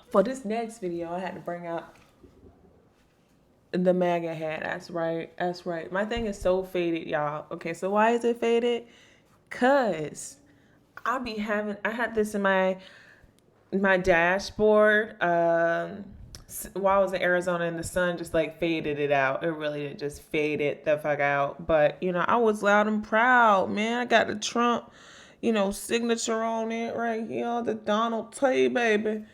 For this next video, I had to bring out the MAGA hat. That's right. That's right. My thing is so faded, y'all. Okay, so why is it faded? Cause I had this in my dashboard while I was in Arizona, and the sun just like faded it out. It really did just faded the fuck out. But I was loud and proud, man. I got the Trump, signature on it right here, the Donald T, baby.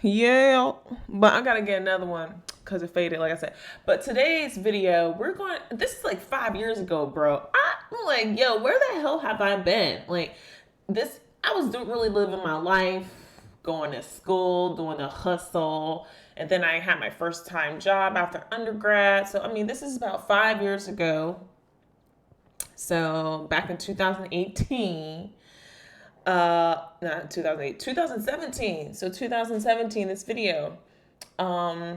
Yeah, but I gotta get another one because it faded, like I said. But today's video, this is like 5 years ago, bro. I'm like, yo, where the hell have I been? Like, I was really living my life, going to school, doing the hustle. And then I had my first time job after undergrad. So, I mean, this is about 5 years ago. So, back in 2018. Not 2008, 2017. So 2017, this video. Yeah,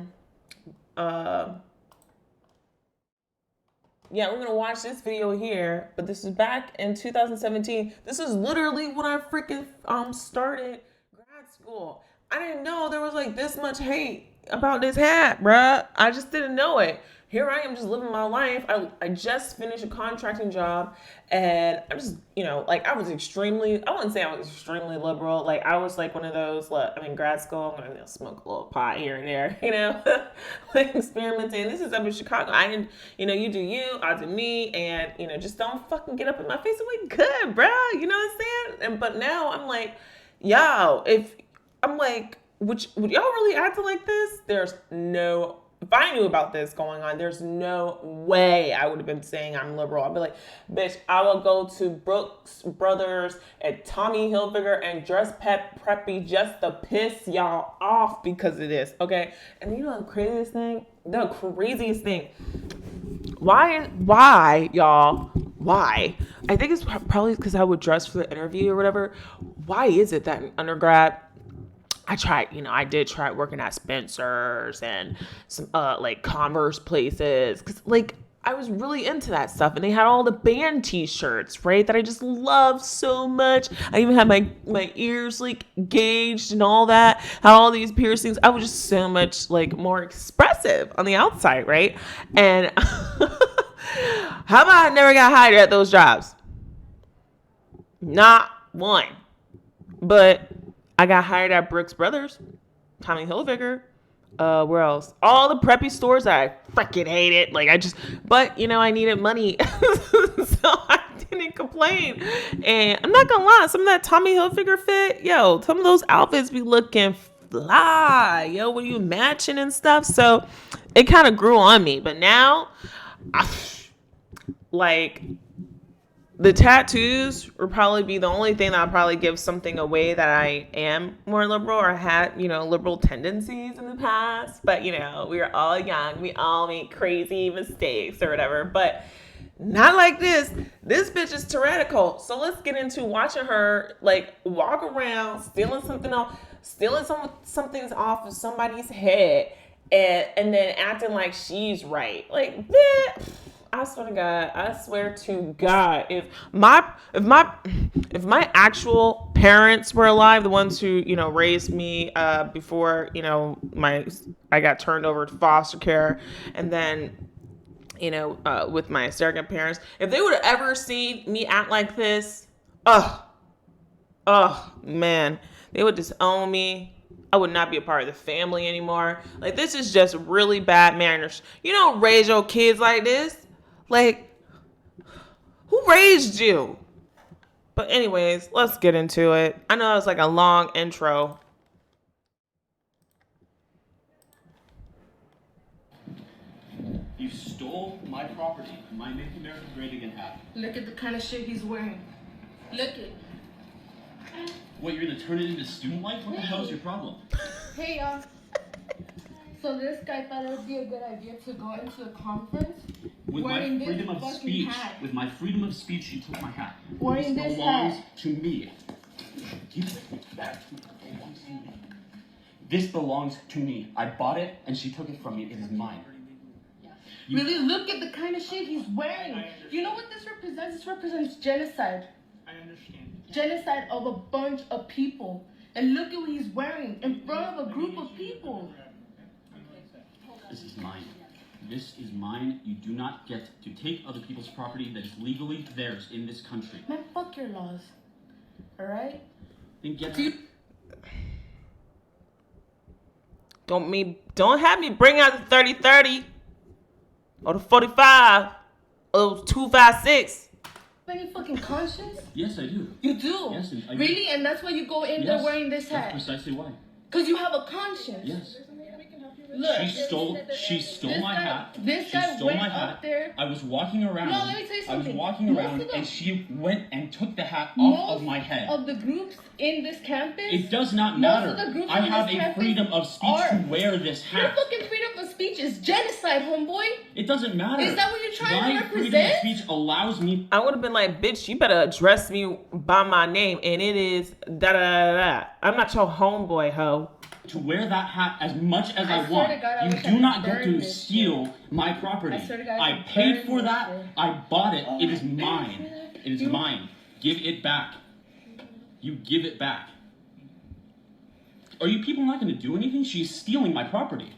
we're gonna watch this video here, but this is back in 2017. This is literally when I freaking started grad school. I didn't know there was like this much hate about this hat, bruh. I just didn't know it. Here I am just living my life. I just finished a contracting job, and I'm just, like I wouldn't say I was extremely liberal. Like I was like one of those, grad school, I'm gonna smoke a little pot here and there, like experimenting. This is up in Chicago. I didn't, you do you, I do me, and, just don't fucking get up in my face. I'm like, good, bro. You know what I'm saying? But now I'm like, yo, would y'all really act like this? If I knew about this going on, there's no way I would have been saying I'm liberal. I'd be like, bitch, I will go to Brooks Brothers and Tommy Hilfiger and dress preppy just to piss y'all off because of this, okay? And the craziest thing? Why, y'all? Why? I think it's probably because I would dress for the interview or whatever. Why is it that in undergrad, I did try working at Spencer's and some like Converse places, because like I was really into that stuff, and they had all the band t-shirts, right, that I just love so much. I even had my ears like gauged and all that, had all these piercings. I was just so much like more expressive on the outside, right? And how about I never got hired at those jobs? Not one. But I got hired at Brooks Brothers, Tommy Hilfiger, where else? All the preppy stores that I freaking hated. But I needed money. So I didn't complain. And I'm not gonna lie, some of that Tommy Hilfiger fit, some of those outfits be looking fly, when you matching and stuff. So it kind of grew on me. But now, the tattoos would probably be the only thing that I'll probably give something away that I am more liberal or had, liberal tendencies in the past. But, we were all young. We all make crazy mistakes or whatever. But not like this. This bitch is tyrannical. So let's get into watching her, walk around, stealing something off of somebody's head and then acting like she's right. Like, bitch. I swear to God, if my actual parents were alive, the ones who, raised me before, I got turned over to foster care, and then, with my surrogate parents, if they would have ever seen me act like this, oh man, they would disown me. I would not be a part of the family anymore. Like, this is just really bad manners. You don't raise your kids like this. Like, who raised you? But anyways, let's get into it. I know it's like a long intro. You stole my property, my Make America Great Again hat. Look at the kind of shit he's wearing. Look at. What, you're gonna turn it into student life? What the hell is your problem? Hey, so this guy thought it would be a good idea to go into a conference with wearing my freedom this of fucking speech. hat. With my freedom of speech, she took my hat. Wearing this this belongs hat. to me. Keep that. This belongs to me. I bought it, and she took it from me. It is mine. Really, look at the kind of shit he's wearing. You know what this represents? This represents genocide. I understand. Genocide of a bunch of people. And look at what he's wearing in front of a group of people. This is mine. This is mine. You do not get to take other people's property that is legally theirs in this country. Man, fuck your laws. Alright? Then get Don't have me bring out the 30-30 or the 45 or the 256. Any fucking conscience? Yes, I do. You do? Yes, I do. Really? And that's why you go in there wearing this hat? That's precisely why. Because you have a conscience. Yes. Look, She stole my hat. This She guy stole went my up hat. there. I was walking around. No, let me tell you something. I was walking Most around of them- and she went and took the hat off of my head. Of the groups in this campus, It does not most matter. of the groups I in have this a campus freedom of speech are- to wear this your hat. fucking freedom of speech is genocide, homeboy. It doesn't matter. Is that what you're trying to My freedom of represent? speech allows me. I would have been like, bitch, you better address me by my name, and it is da da da da. I'm not your homeboy, ho. To wear that hat as much as I I swear want. to God, I You wish I do could not get burn to this steal my property. I swear to God, I I could paid burn for this that. shit. I bought it. It is mine. It is You- mine. Give it back. You give it back. Are you people not going to do anything? She's stealing my property.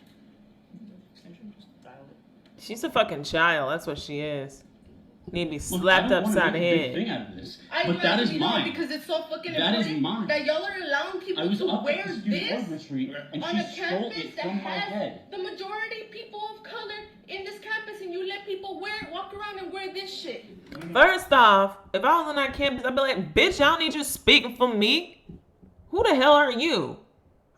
She's a fucking child. That's what she is. Need to be Look, slapped I don't wanna upside the make a big head. thing out of this, I but that is you know, mine. because it's so fucking That is important mine. that y'all are allowing people I was to up wear at the student this registry and on she a stole campus it that from my has head. the majority people of color in this campus, and you let people walk around and wear this shit. First off, if I was on that campus, I'd be like, bitch, I don't need you speaking for me. Who the hell are you?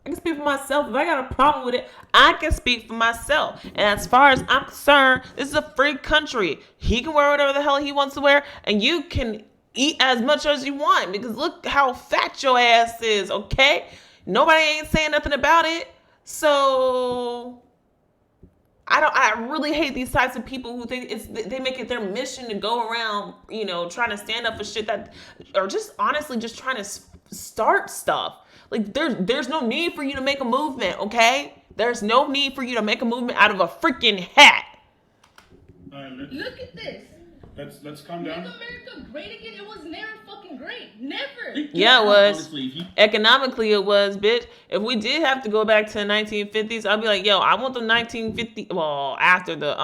I can speak for myself. If I got a problem with it, I can speak for myself. And as far as I'm concerned, this is a free country. He can wear whatever the hell he wants to wear, and you can eat as much as you want, because look how fat your ass is, okay? Nobody ain't saying nothing about it. So I really hate these types of people who think they make it their mission to go around, trying to stand up for shit that, or just honestly just trying to start stuff. Like, there's no need for you to make a movement, okay? There's no need for you to make a movement out of a freaking hat. Look at this. Let's calm Make down. America great again. It was never fucking great. Never. Yeah, it was. Honestly, if you Economically, it was, bitch. If we did have to go back to the 1950s, I'd be like, yo, I want the 1950. Well, after the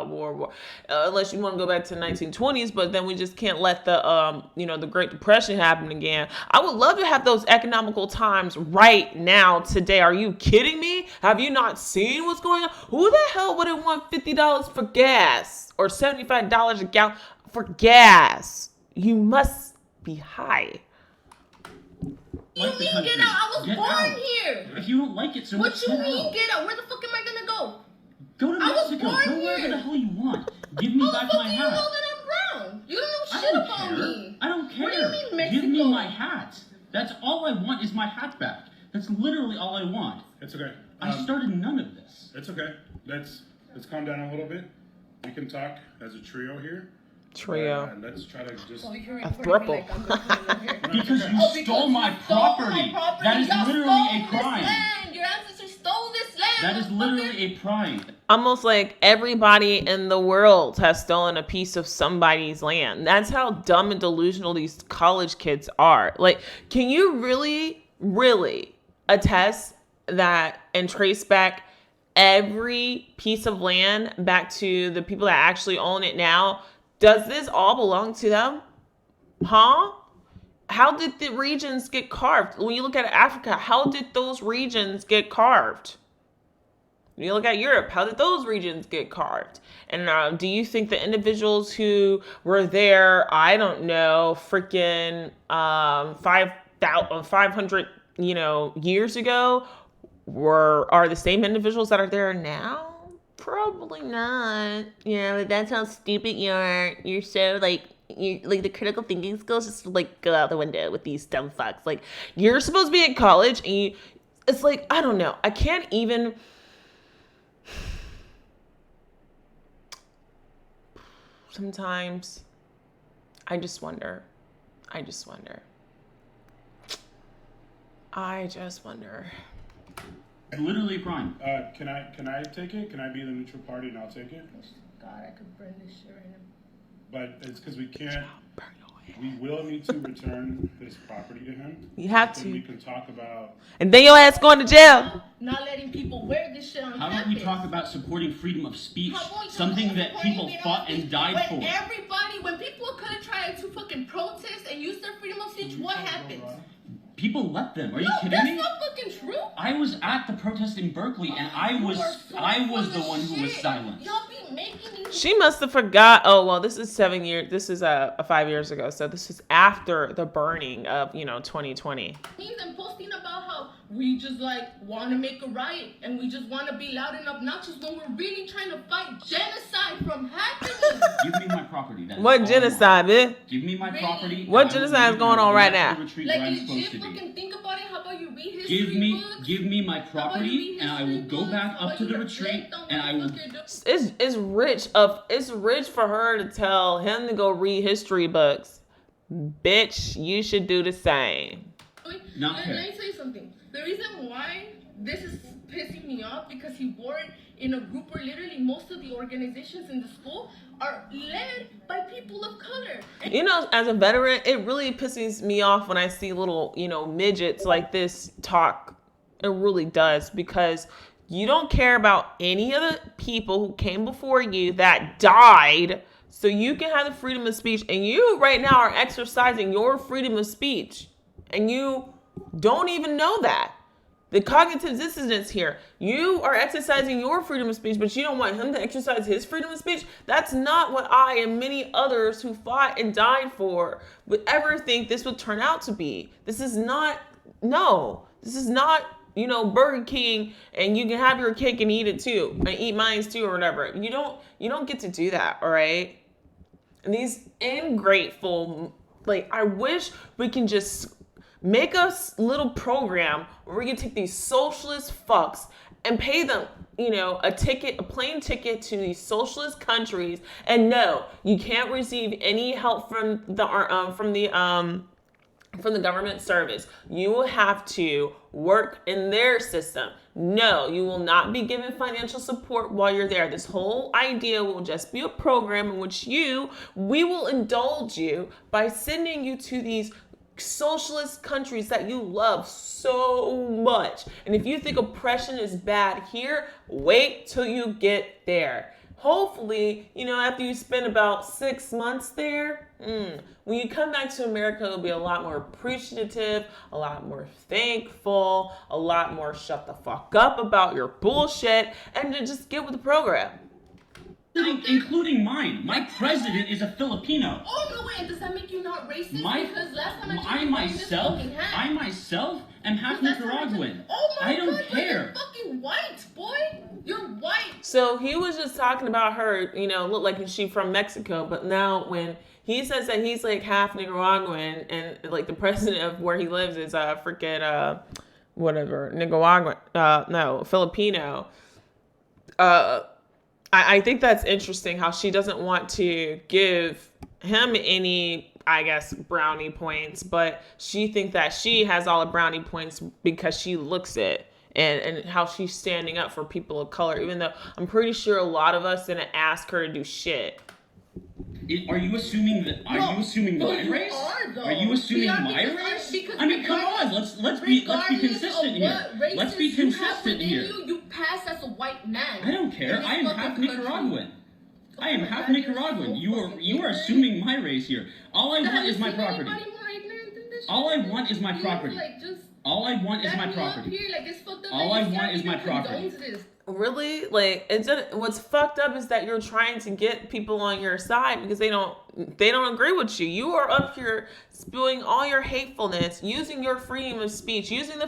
World War, unless you want to go back to the 1920s, but then we just can't let the the Great Depression happen again. I would love to have those economical times right now, today. Are you kidding me? Have you not seen what's going on? Who the hell would have want $50 for gas or $75 a gallon for gas? You must be high. You like the mean country, get out? I was get born out. here. If you don't like it so What much, you get mean out. get out? Where the fuck am I gonna go? Go to I was Mexico. born Go wherever here. the hell you want. Give me How the back fuck my do you hat. know that I'm brown? You don't know I shit don't about care. me. I don't care. What do you mean Give me Mexico? my hat. That's all I want is my hat back. That's literally all I want. It's okay. I started none of this. It's okay. Let's calm down a little bit. We can talk as a trio here. Trio. Let's try to just. So you're A recording me throuple. like I'm gonna come in here. Because you Oh, because stole my you stole property. my property. That is Y'all literally stole a this crime. land. Your ancestors stole this land. That is motherfucker. literally a crime. Almost like everybody in the world has stolen a piece of somebody's land. That's how dumb and delusional these college kids are. Like, can you really, really attest that and trace back every piece of land back to the people that actually own it now? Does this all belong to them? Huh? How did the regions get carved? When you look at Africa, how did those regions get carved? When you look at Europe, how did those regions get carved? And do you think the individuals who were there, I don't know, freaking 500, years ago, are the same individuals that are there now? Probably not. Yeah, but that's how stupid you are. You're so like the critical thinking skills just like go out the window with these dumb fucks. Like, you're supposed to be in college and it's like, I don't know. I can't even. Sometimes I just wonder. Literally a crime. Can I take it? Can I be the neutral party and I'll take it? God, I could burn this shit right now. But it's because we can't. Burn your We will need to return this property to him. You have Then we to. can talk about. And then your ass going to jail. Not letting people wear this shit on How campus. about we talk about supporting freedom of speech, How about you something talk that about people freedom fought of and speech? died for? When people could have tried to fucking protest and use their freedom of speech, what happens? People let them. Are you No, kidding that's me? not fucking true. I was at the protest in Berkeley, and I You was are so the full of one who was shit. silenced. Y'all be making these. She must have forgot. Oh, well, this is 7 years. This is 5 years ago. So this is after the burning of, 2020. And posting about how we just like want to make a riot and we just want to be loud and obnoxious when we're really trying to fight genocide from happening. Give me my property. That is What all I genocide, want. bitch? Give me my Really? property. What and I will genocide is leave going and I on will right go now? to the retreat Like where I'm supposed legit to be. fucking think about it. How about you read history books? Give me my How about property, you read and I will history go books? back How up about to the you retreat, reflect on and what I the will. fuck you're doing? It's rich for her to tell him to go read history books. Bitch, you should do the same. Not Let fair. me tell you something. The reason why this is pissing me off because he wore it in a group where literally most of the organizations in the school are led by people of color. As a veteran, it really pisses me off when I see little, midgets like this talk. It really does, because you don't care about any of the people who came before you that died, so you can have the freedom of speech. And you right now are exercising your freedom of speech, and you don't even know that. The cognitive dissonance here. You are exercising your freedom of speech, but you don't want him to exercise his freedom of speech. That's not what I and many others who fought and died for would ever think this would turn out to be. This is not Burger King, and you can have your cake and eat it too, and eat mine too, or whatever. You don't get to do that, all right? And these ungrateful, I wish we can just make a little program where we can take these socialist fucks and pay them, a plane ticket to these socialist countries. And no, you can't receive any help from the government service. You will have to work in their system. No, you will not be given financial support while you're there. This whole idea will just be a program in which we will indulge you by sending you to these socialist countries that you love so much. And if you think oppression is bad here, wait till you get there. Hopefully, after you spend about 6 months there, when you come back to America, it'll be a lot more appreciative, a lot more thankful, a lot more shut the fuck up about your bullshit, and to just get with the program. Including mine. My president is a Filipino. Oh no way! Does that make you not racist? Because last time I myself am half Nicaraguan. Oh my I don't God, care. You're fucking white, boy. You're white. So he was just talking about her, look like she's from Mexico, but now when he says that he's like half Nicaraguan and like the president of where he lives is Nicaraguan, Filipino. I think that's interesting how she doesn't want to give him any, I guess, brownie points, but she thinks that she has all the brownie points because she looks it. And how she's standing up for people of color, even though I'm pretty sure a lot of us didn't ask her to do shit. Are you assuming that? Are you assuming my race? Are you assuming my race? I mean, come on. Let's be consistent here. Let's be consistent here. You pass as a white man. I don't care. I am half Nicaraguan. I am half Nicaraguan. You are assuming my race here. All I want is my property. All I want is my property. All I want is my property. All I want is my property. Really? What's fucked up is that you're trying to get people on your side because they don't agree with you. You are up here spewing all your hatefulness, using your freedom of speech, using the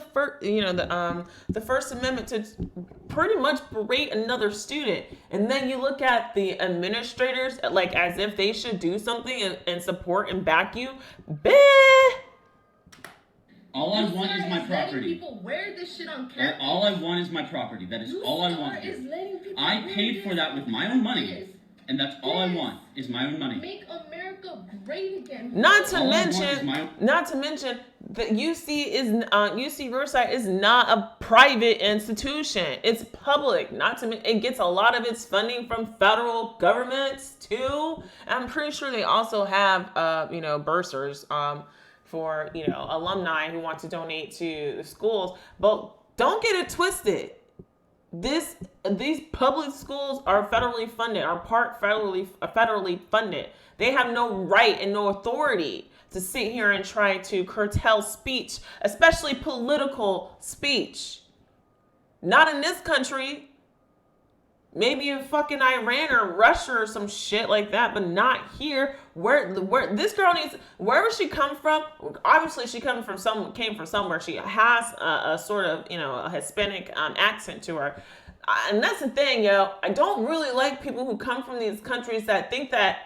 First Amendment to pretty much berate another student. And then you look at the administrators as if they should do something and support and back you. All I want is my property. People wear this shit on campus. All I want is my property. That is all I want here. I paid for that with my own money, and that's all I want is my own money. Make America great again. Not to mention, The UC Riverside is not a private institution. It's public. Not to it gets a lot of its funding from federal governments too. I'm pretty sure they also have bursars for alumni who want to donate to the schools. But don't get it twisted. These public schools are federally funded, are part federally funded. They have no right and no authority to sit here and try to curtail speech, especially political speech. Not in this country. Maybe in fucking Iran or Russia or some shit like that, but not here. Where this girl needs, wherever she come from. Obviously, she came from somewhere. She has a sort of a Hispanic accent to her, and that's the thing, yo. I don't really like people who come from these countries that think that.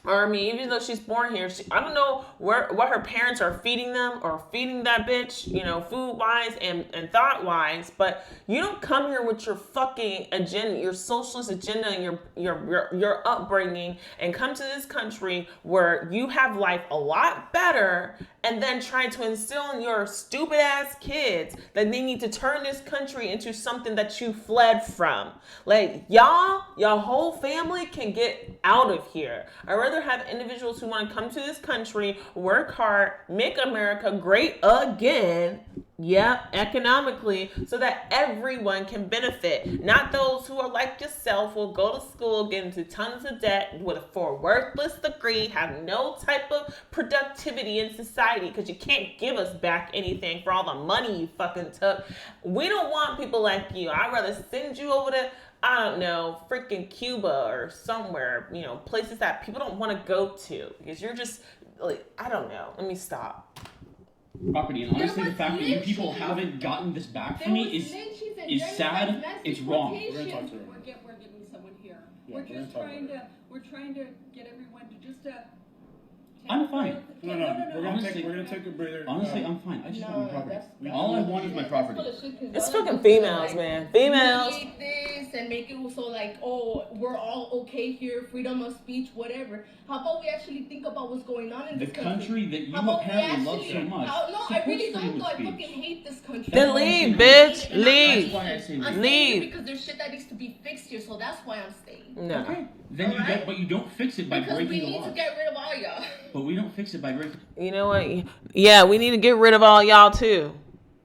Or I mean, even though she's born here, I don't know what her parents are feeding them or feeding that bitch, food wise and thought wise. But you don't come here with your fucking agenda, your socialist agenda, and your upbringing, and come to this country where you have life a lot better, and then try to instill in your stupid ass kids that they need to turn this country into something that you fled from. Like your whole family can get out of here. I'd rather have individuals who want to come to this country, work hard, make America great again. Yep, economically, so that everyone can benefit. Not those who are like yourself, will go to school, get into tons of debt for a worthless degree, have no type of productivity in society because you can't give us back anything for all the money you fucking took. We don't want people like you. I'd rather send you over to, I don't know, freaking Cuba or somewhere, places that people don't want to go to because you're just, like, I don't know. Let me stop. Property, and honestly, the fact that you people haven't gotten this back from me is sad. It's wrong. We're gonna talk to her. We're getting someone here. Yeah, we're we're just gonna talk we're trying to get everyone to just I'm fine. No. We're gonna take a breather. Honestly, I'm fine. I just want my property. All I want is my property. It's fucking females, man. Females. Create this and make it so like, oh, we're all okay here, freedom of speech, whatever. How about we actually think about what's going on in The this country that you How about we apparently love actually- so much. No, I really supports freedom don't. of Though. I speech. fucking hate this country. Then leave, bitch. And I'm Leave. That's why I say I'm leave. staying Leave. here because there's shit that needs to be fixed here, so that's why I'm staying. No. Okay. Then you Alright. don't, but you don't fix it by Because we breaking the need law. to get rid of all y'all. But we don't fix it by breaking. You know what? Yeah, we need to get rid of all y'all too.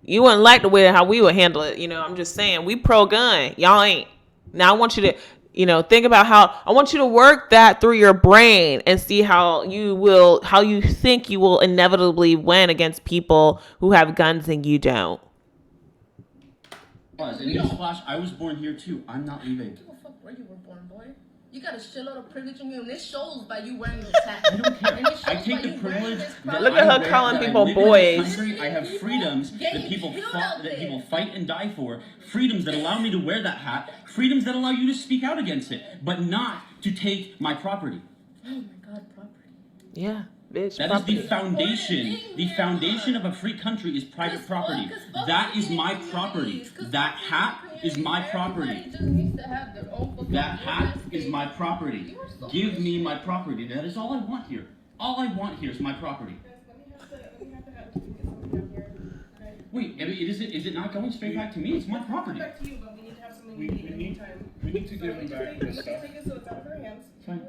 You wouldn't like the way how we would handle it. I'm just saying, we pro-gun. Y'all ain't. Now I want you to, think about how I want you to work that through your brain and see how you think you will inevitably win against people who have guns and you don't. And newsflash, I was born here too. I'm not leaving. Give a fuck where you were born, boy. You got a shitload of privilege in you, and this shows by you wearing this hat. I don't care. And it shows I by take the you wearing privilege this that crown. Look at I her wear, calling that I people live in this boys. country. I have freedoms that Getting people killed fought, out that there. people fight and die for. Freedoms that allow me to wear that hat. Freedoms that allow you to speak out against it, but not to take my property. Oh my god, property. Yeah, bitch. That is property. the foundation. The foundation of a free country is private property. That is my property. That hat is my property. That hat is my property. Give me my property. That is all I want here. All I want here is my property. Wait, I mean, is it not going straight back to me? It's my property. Back to you, but we need to have something We need to give him back this stuff. Take it so it's out of her hands. Fine.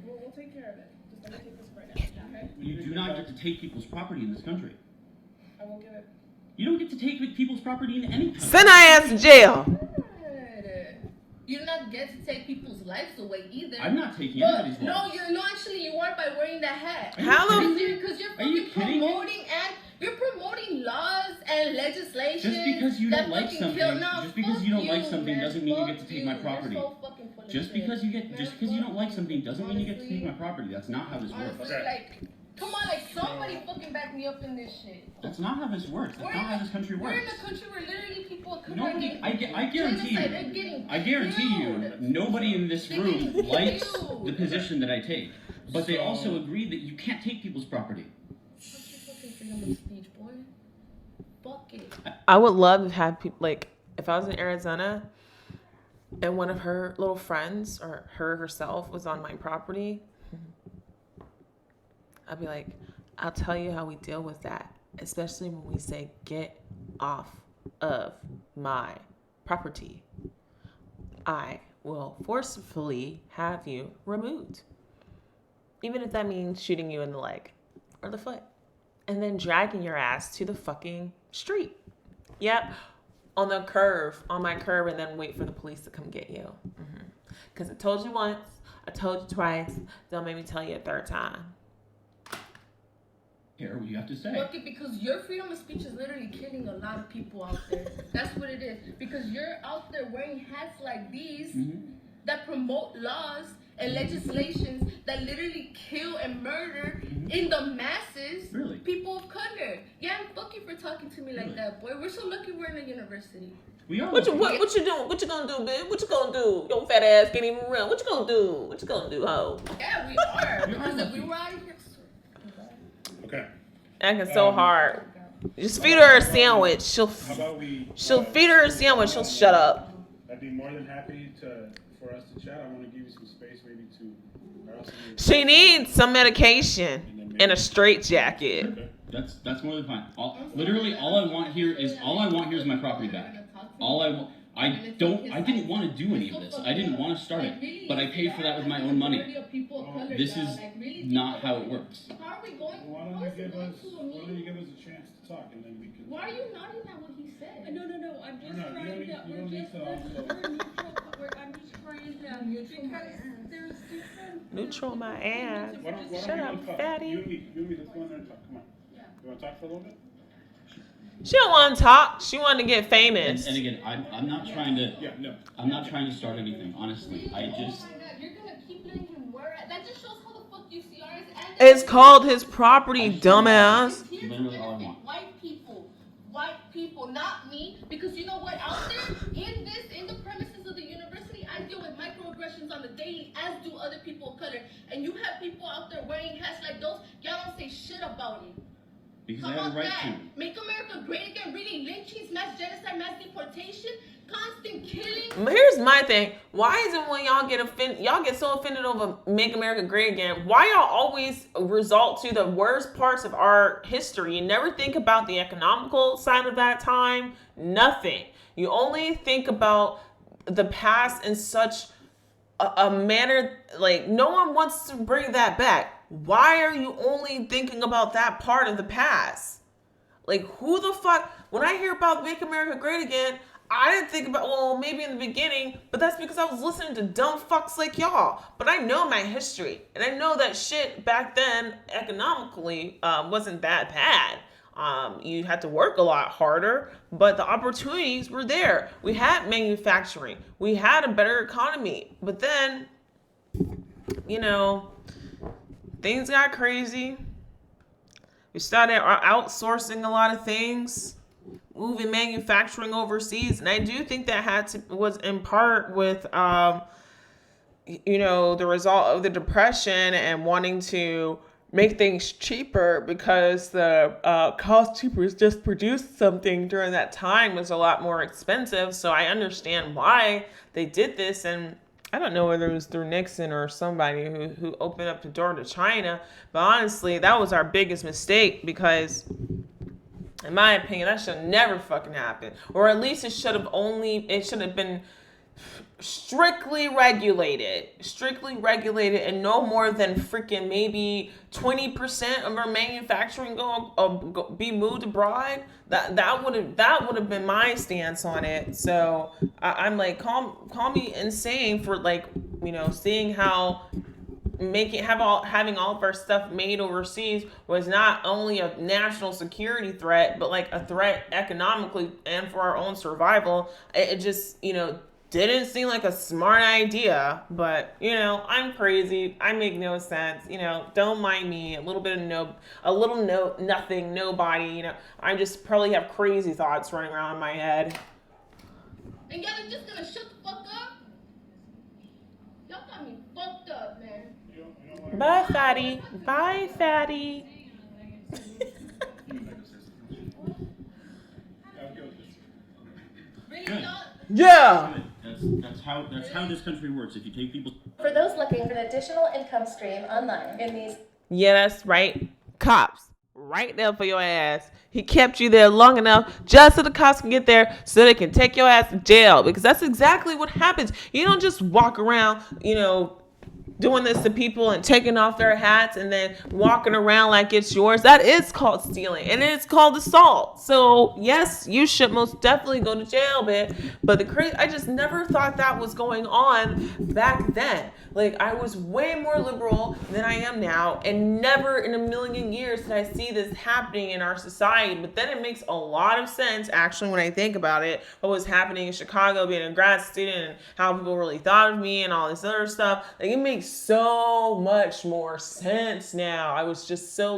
We'll take care of it. Just let me take this right now, okay? You do not get to take people's property in this country. I won't give it. You don't get to take people's property in any country. Send her ass to jail. You do not get to take people's lives away either. I'm not taking But anybody's no, life. actually you are by wearing that hat. How the Because you're Are you fucking kidding me? promoting and you're promoting laws and legislation. Just because you that don't like fucking something, kill- No, just because fuck you don't like you, something man. doesn't mean you Fuck get to take my you. property. You're so fucking full of Just shit. because you don't like something doesn't mean you get to take my property. That's not how this works. Honestly, like, come on, like somebody fucking back me up in this shit. That's not how this works. That's not how this country We're in works. a country where literally people are Nobody, I guarantee genocide, they're you, getting I guarantee you, killed. nobody in this They're room getting likes killed. the position that I take. But they also agree that you can't take people's property. Fuck your fucking freedom of speech, boy. Fuck it. I would love to have people, like, if I was in Arizona and one of her little friends or her herself was on my property, I'd be like, I'll tell you how we deal with that, especially when we say get off of my property. I will forcefully have you removed, even if that means shooting you in the leg or the foot, and then dragging your ass to the fucking street. Yep, on my curb, and then wait for the police to come get you. Because I told you once, I told you twice, don't make me tell you a third time. Hear what you have to say. Fuck it, because your freedom of speech is literally killing a lot of people out there. That's what it is. Because you're out there wearing hats like these that promote laws and legislations that literally kill and murder in the masses. Really? People of color. Yeah, fuck you for talking to me like that, boy. We're so lucky we're in a university. We are. What you doing? What you gonna do, bitch? What you gonna do? Your fat ass can't even run. What you gonna do? What you gonna do, ho? Yeah, we are. Because if we were out of here. Okay. Acting so hard. Just feed her a sandwich. She'll feed her a sandwich. She'll shut up. I'd be more than happy for us to chat. I want to give you some space, maybe to. She needs some medication and a straitjacket. Okay. That's more than fine. Literally, all I want here is my property back. I didn't want to do any of this. I didn't want to start it, but I paid for that with my own money. This is not how it works. How are we going? Why don't you give us a chance to talk, and then we can. Why are you nodding at what he said? No. I'm just No, trying you to. don't We're need just to we're also- neutral. I'm just trying to because there's different. Neutral my ass. Why don't Shut you up, go talk? fatty. You and me, let's go in there and talk. Come on. You want to talk for a little bit? She don't want to talk. She wanted to get famous. And again, I'm not trying to. Yeah, no. I'm not trying to start anything. Honestly, I just. Oh my God, you're gonna keep letting him wear it. That just shows how the fuck UCR is. It's called his property, dumbass. Literally all I want. White people, not me. Because you know what? Out there, in the premises of the university, I deal with microaggressions on the daily, as do other people of color. And you have people out there wearing hats like those. Y'all don't say shit about it. Because How I have about the right that? to. Make America great again. Really, lynchings, mass genocide, mass deportation, constant killing. Here's my thing. Why is it when y'all get so offended over Make America Great Again? Why y'all always resort to the worst parts of our history? You never think about the economical side of that time. Nothing. You only think about the past in such a manner, like no one wants to bring that back. Why are you only thinking about that part of the past? Like, who the fuck? When I hear about Make America Great Again, I didn't think about, well, maybe in the beginning, but that's because I was listening to dumb fucks like y'all. But I know my history, and I know that shit back then economically wasn't that bad. You had to work a lot harder, but the opportunities were there. We had manufacturing. We had a better economy. But then, things got crazy. We started outsourcing a lot of things, moving manufacturing overseas. And I do think that was in part with, the result of the Depression and wanting to make things cheaper because the cost to just produce something during that time was a lot more expensive. So I understand why they did this. And I don't know whether it was through Nixon or somebody who opened up the door to China. But honestly, that was our biggest mistake because, in my opinion, that should never fucking happen. Or at least it should have been strictly regulated and no more than freaking maybe 20% of our manufacturing be moved abroad. That would have been my stance on it. So I'm like, call me insane for seeing how having all of our stuff made overseas was not only a national security threat, but like a threat economically and for our own survival. It just didn't seem like a smart idea, but I'm crazy. I make no sense. Don't mind me. A little nothing, nobody. I just probably have crazy thoughts running around in my head. And y'all are just gonna shut the fuck up? Y'all got me fucked up, man. Bye, fatty. Bye, fatty. Really, Good. y'all? Yeah. That's how this country works. If you take people. For those looking for an additional income stream online in these. Yeah, that's right. Cops. right there for your ass. He kept you there long enough just so the cops can get there so they can take your ass to jail, because that's exactly what happens. You don't just walk around, doing this to people and taking off their hats and then walking around like it's yours. That is called stealing, and it's called assault. So yes, you should most definitely go to jail, man. But I just never thought that was going on back then. Like, I was way more liberal than I am now, and never in a million years did I see this happening in our society. But then it makes a lot of sense, actually, when I think about it, what was happening in Chicago, being a grad student, and how people really thought of me and all this other stuff. Like, it makes so much more sense now. I was just so,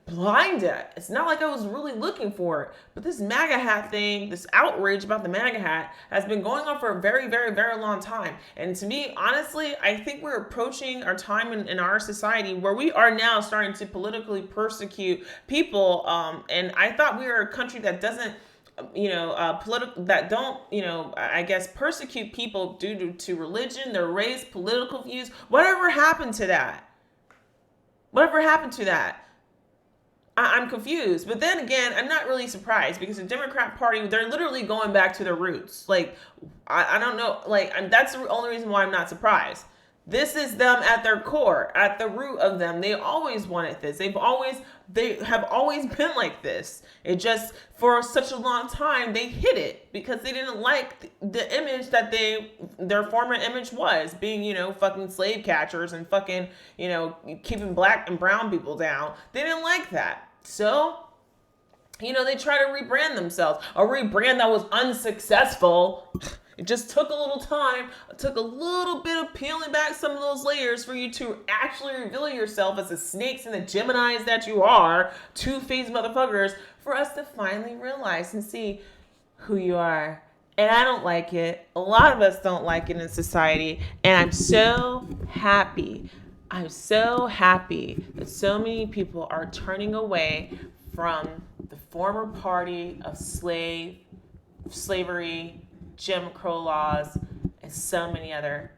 blinded. It's not like I was really looking for it. But this MAGA hat thing, this outrage about the MAGA hat, has been going on for a very, very, very long time. And to me, honestly, I think we're approaching our time in our society where we are now starting to politically persecute people. And I thought we were a country that doesn't that don't, I guess, persecute people due to religion, their race, political views. Whatever happened to that? Whatever happened to that? I'm confused. But then again, I'm not really surprised, because the Democrat Party, they're literally going back to their roots. I don't know. That's the only reason why I'm not surprised. This is them at their core, at the root of them. They always wanted this. They have always been like this. It just, for such a long time, they hid it because they didn't like the image that their former image was, being, fucking slave catchers and fucking, keeping black and brown people down. They didn't like that. So, they try to rebrand themselves. A rebrand that was unsuccessful. It just took a little time. It took a little bit of peeling back some of those layers for you to actually reveal yourself as the snakes and the Geminis that you are, two-faced motherfuckers, for us to finally realize and see who you are. And I don't like it. A lot of us don't like it in society. And I'm so happy. I'm so happy that so many people are turning away from the former party of slavery, Jim Crow laws, and so many other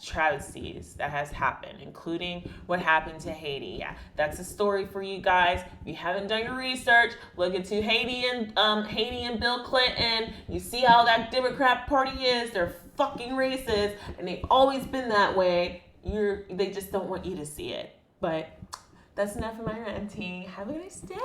travesties that has happened, including what happened to Haiti. Yeah, that's a story for you guys. If you haven't done your research, look into Haiti and Bill Clinton. You see how that Democrat Party is. They're fucking racist, and they've always been that way. They just don't want you to see it. But that's enough of my ranting. Have a nice day.